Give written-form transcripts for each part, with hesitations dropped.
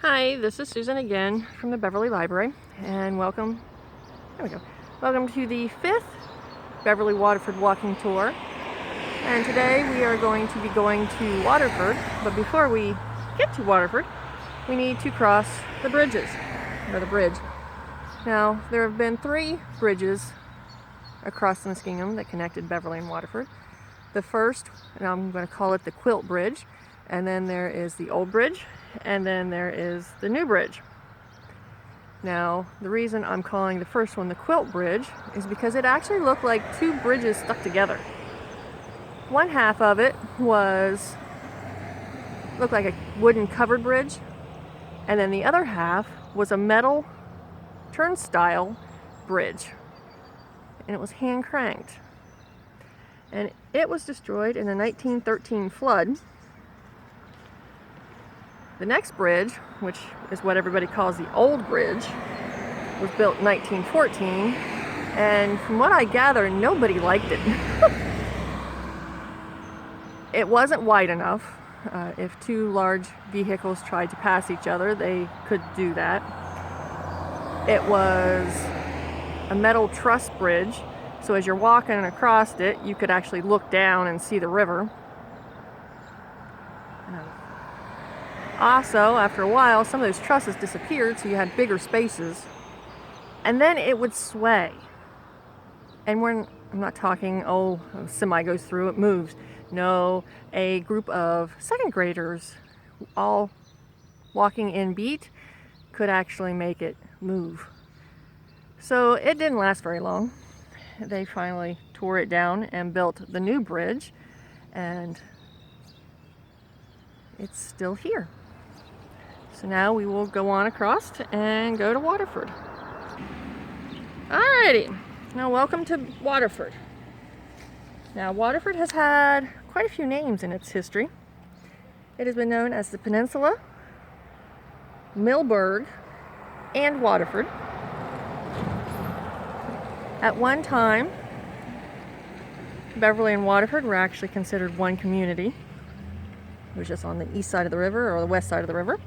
Hi, this is Susan again from the Beverly Library, and welcome, there we go, welcome to the 5th Beverly Waterford walking tour. And today we are going to be going to Waterford, but before we get to Waterford, we need to cross the bridges, or the bridge. Now, there have been 3 bridges across the Muskingum that connected Beverly and Waterford. The first, and I'm going to call it the Quilt Bridge, and then there is the Old Bridge, and then there is the New Bridge. Now, the reason I'm calling the first one the Quilt Bridge is because it actually looked like 2 bridges stuck together. One half of it looked like a wooden covered bridge, and then the other half was a metal turnstile bridge, and it was hand cranked. And it was destroyed in the 1913 flood. The next bridge, which is what everybody calls the Old Bridge, was built in 1914, and from what I gather, nobody liked it. It wasn't wide enough. If 2 large vehicles tried to pass each other, they could do that. It was a metal truss bridge, so as you're walking across it, you could actually look down and see the river. Also, after a while, some of those trusses disappeared, so you had bigger spaces. And then it would sway. And I'm not talking, a semi goes through, it moves. No, a group of 2nd graders, all walking in beat, could actually make it move. So it didn't last very long. They finally tore it down and built the new bridge, and it's still here. So now we will go on across and go to Waterford. Alrighty, now welcome to Waterford. Now Waterford has had quite a few names in its history. It has been known as the Peninsula, Millburg, and Waterford. At one time, Beverly and Waterford were actually considered one community. It was just on the east side of the river or the west side of the river.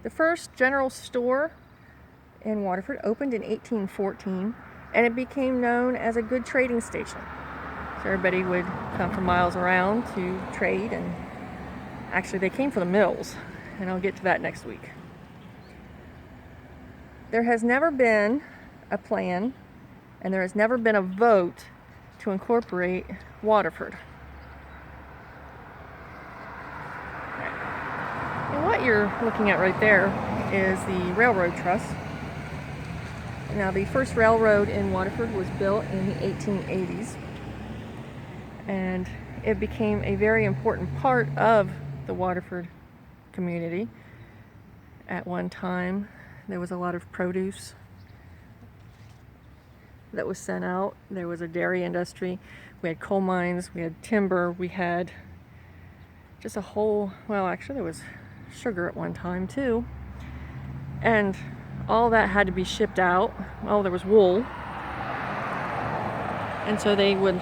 The first general store in Waterford opened in 1814, and it became known as a good trading station. So everybody would come from miles around to trade, and actually they came for the mills, and I'll get to that next week. There has never been a plan, and there has never been a vote to incorporate Waterford. And what you're looking at right there is the railroad truss. Now, the first railroad in Waterford was built in the 1880s, and it became a very important part of the Waterford community. At one time, there was a lot of produce that was sent out. There was a dairy industry, we had coal mines, we had timber, we had just a whole, well, actually there was sugar at one time too, and all that had to be shipped out. Well, there was wool, and so they would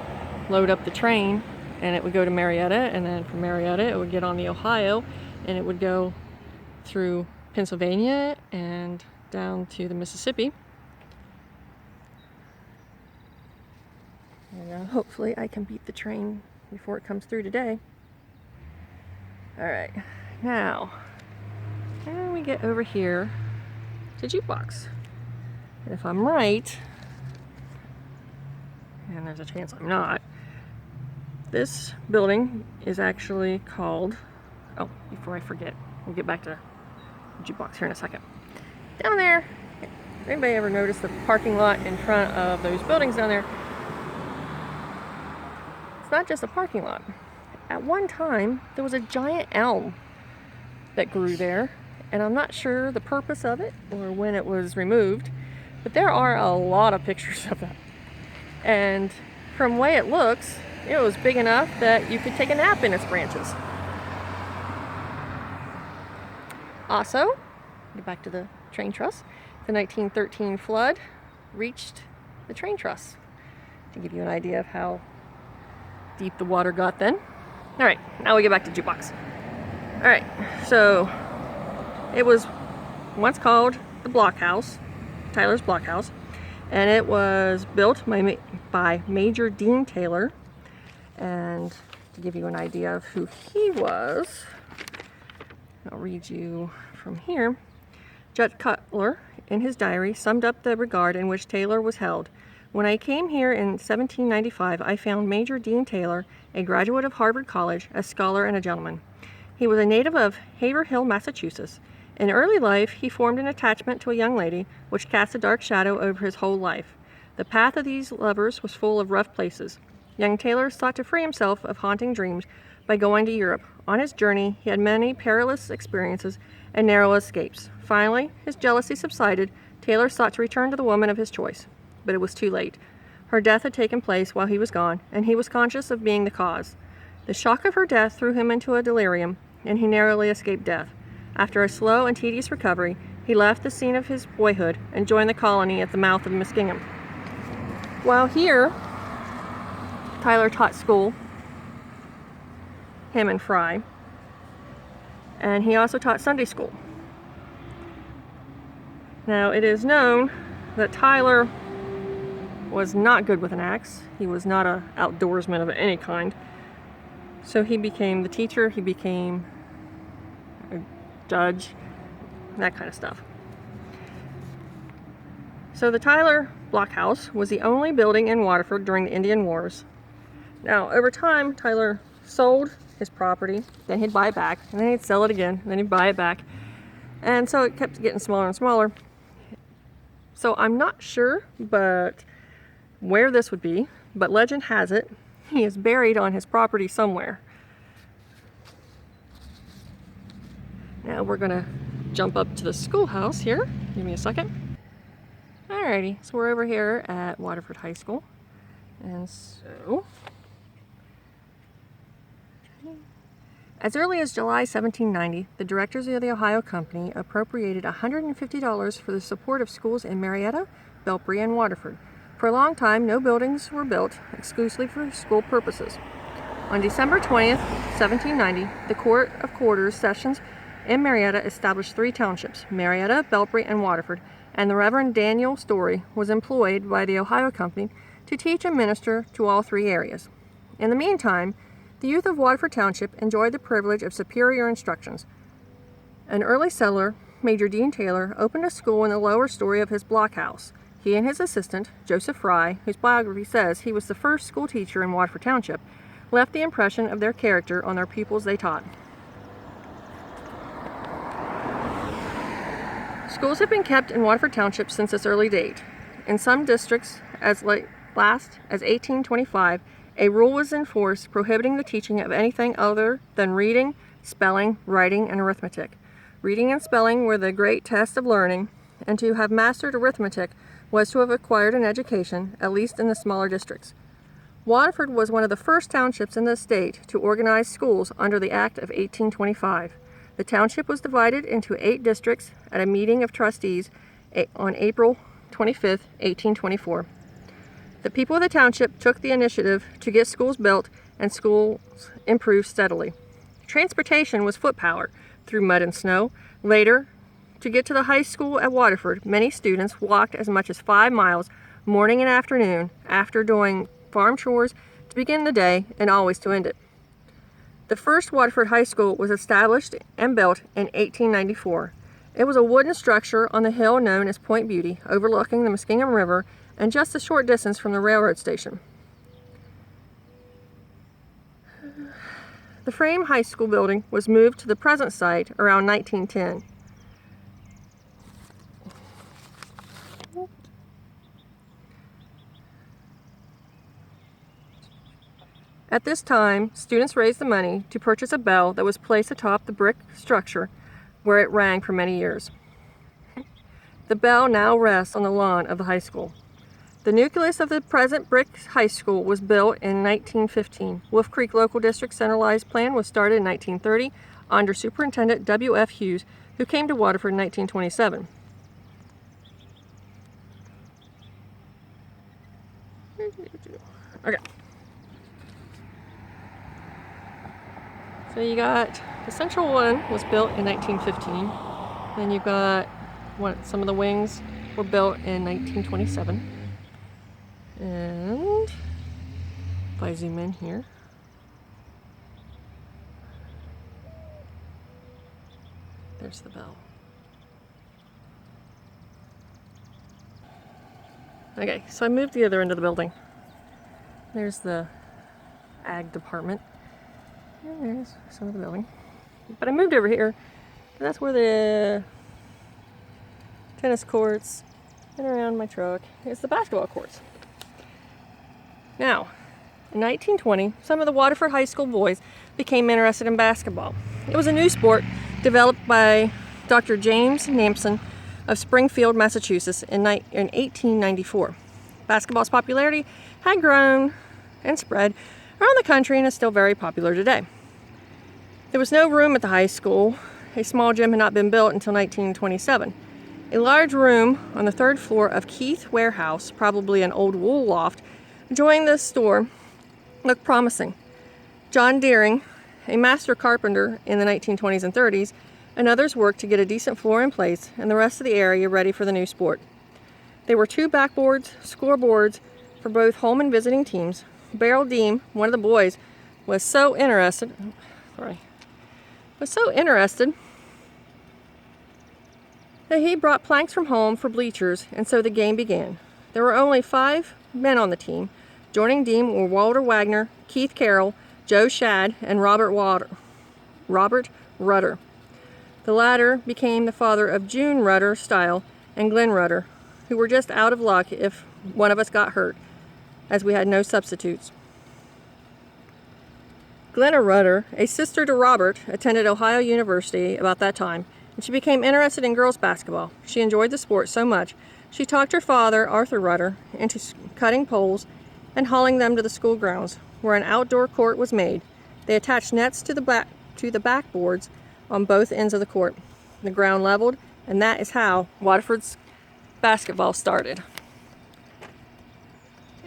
load up the train and it would go to Marietta, and then from Marietta it would get on the Ohio and it would go through Pennsylvania and down to the Mississippi. And hopefully I can beat the train before it comes through today. Alright, now we get over here to Jukebox. And if I'm right, and there's a chance I'm not, this building is actually called, before I forget, we'll get back to Jukebox here in a second. Down there, anybody ever notice the parking lot in front of those buildings down there? It's not just a parking lot. At one time, there was a giant elm that grew there, and I'm not sure the purpose of it or when it was removed, but there are a lot of pictures of that. And from the way it looks, it was big enough that you could take a nap in its branches. Also, get back to the train truss, the 1913 flood reached the train truss, to give you an idea of how deep the water got then. All right, now we get back to Jukebox. Alright, so it was once called the Blockhouse, Tyler's Blockhouse, and it was built by Major Dean Taylor. And to give you an idea of who he was, I'll read you from here. Judge Cutler, in his diary, summed up the regard in which Taylor was held. When I came here in 1795, I found Major Dean Taylor, a graduate of Harvard College, a scholar and a gentleman. He was a native of Haverhill, Massachusetts. In early life, he formed an attachment to a young lady, which cast a dark shadow over his whole life. The path of these lovers was full of rough places. Young Taylor sought to free himself of haunting dreams by going to Europe. On his journey, he had many perilous experiences and narrow escapes. Finally, his jealousy subsided. Taylor sought to return to the woman of his choice, but it was too late. Her death had taken place while he was gone, and he was conscious of being the cause. The shock of her death threw him into a delirium, and he narrowly escaped death. After a slow and tedious recovery, he left the scene of his boyhood and joined the colony at the mouth of the Muskingum. While here, Tyler taught school, him and Fry, and he also taught Sunday school. Now, it is known that Tyler was not good with an axe. He was not an outdoorsman of any kind. So he became the teacher, he became a judge, that kind of stuff. So the Tyler Blockhouse was the only building in Waterford during the Indian Wars. Now, over time, Tyler sold his property, then he'd buy it back, and then he'd sell it again, and then he'd buy it back. And so it kept getting smaller and smaller. So I'm not sure but where this would be, but legend has it he is buried on his property somewhere. Now we're gonna jump up to the schoolhouse here. Give me a second. Alrighty, so we're over here at Waterford High School. And so, as early as July 1790, the directors of the Ohio Company appropriated $150 for the support of schools in Marietta, Belpre, and Waterford. For a long time, no buildings were built exclusively for school purposes. On December 20th, 1790, the Court of Quarters Sessions in Marietta established 3 townships, Marietta, Belpre, and Waterford, and the Reverend Daniel Story was employed by the Ohio Company to teach and minister to all 3 areas. In the meantime, the youth of Waterford Township enjoyed the privilege of superior instructions. An early settler, Major Dean Taylor, opened a school in the lower story of his blockhouse. He and his assistant, Joseph Fry, whose biography says he was the first school teacher in Waterford Township, left the impression of their character on their pupils they taught. Schools have been kept in Waterford Township since this early date. In some districts, as late as 1825, a rule was enforced prohibiting the teaching of anything other than reading, spelling, writing, and arithmetic. Reading and spelling were the great test of learning, and to have mastered arithmetic was to have acquired an education, at least in the smaller districts. Waterford was one of the first townships in the state to organize schools under the Act of 1825. The township was divided into 8 districts at a meeting of trustees on April 25, 1824. The people of the township took the initiative to get schools built and schools improved steadily. Transportation was foot-powered through mud and snow. Later, to get to the high school at Waterford, many students walked as much as 5 miles morning and afternoon after doing farm chores to begin the day and always to end it. The first Waterford High School was established and built in 1894. It was a wooden structure on the hill known as Point Beauty, overlooking the Muskingum River and just a short distance from the railroad station. The frame high school building was moved to the present site around 1910. At this time, students raised the money to purchase a bell that was placed atop the brick structure where it rang for many years. The bell now rests on the lawn of the high school. The nucleus of the present brick high school was built in 1915. Wolf Creek Local District Centralized Plan was started in 1930 under Superintendent W.F. Hughes, who came to Waterford in 1927. Okay. So you got the central one was built in 1915. Then you've got some of the wings were built in 1927. And if I zoom in here, there's the bell. Okay, so I moved the other end of the building. There's the ag department. And there's some of the building. But I moved over here. That's where the tennis courts and around my truck is the basketball courts. Now, in 1920, some of the Waterford High School boys became interested in basketball. It was a new sport developed by Dr. James Nampson of Springfield, Massachusetts in 1894. Basketball's popularity had grown and spread around the country and is still very popular today. There was no room at the high school. A small gym had not been built until 1927. A large room on the third floor of Keith Warehouse, probably an old wool loft, adjoining the store, looked promising. John Deering, a master carpenter in the 1920s and 30s, and others worked to get a decent floor in place and the rest of the area ready for the new sport. There were 2 backboards, scoreboards for both home and visiting teams. Beryl Deem, one of the boys, was so interested that he brought planks from home for bleachers, and so the game began. There were only 5 men on the team. Joining Deem were Walter Wagner, Keith Carroll, Joe Shadd, and Robert Rudder. The latter became the father of June Rudder Style and Glenn Rudder, who were just out of luck if one of us got hurt, as we had no substitutes. Glenna Rudder, a sister to Robert, attended Ohio University about that time, and she became interested in girls basketball. She enjoyed the sport so much, she talked her father, Arthur Rudder, into cutting poles and hauling them to the school grounds, where an outdoor court was made. They attached nets to the backboards on both ends of the court. The ground leveled, and that is how Waterford's basketball started.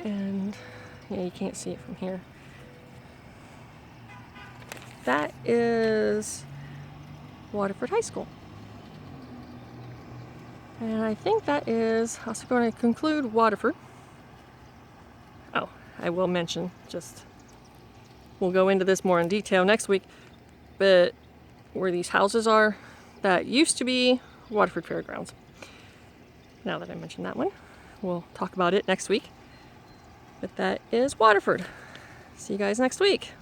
And yeah, you can't see it from here. That is Waterford High School. And I think that is also going to conclude Waterford. Oh, I will mention, we'll go into this more in detail next week, but where these houses are, that used to be Waterford Fairgrounds. Now that I mentioned that one, we'll talk about it next week. But that is Waterford. See you guys next week.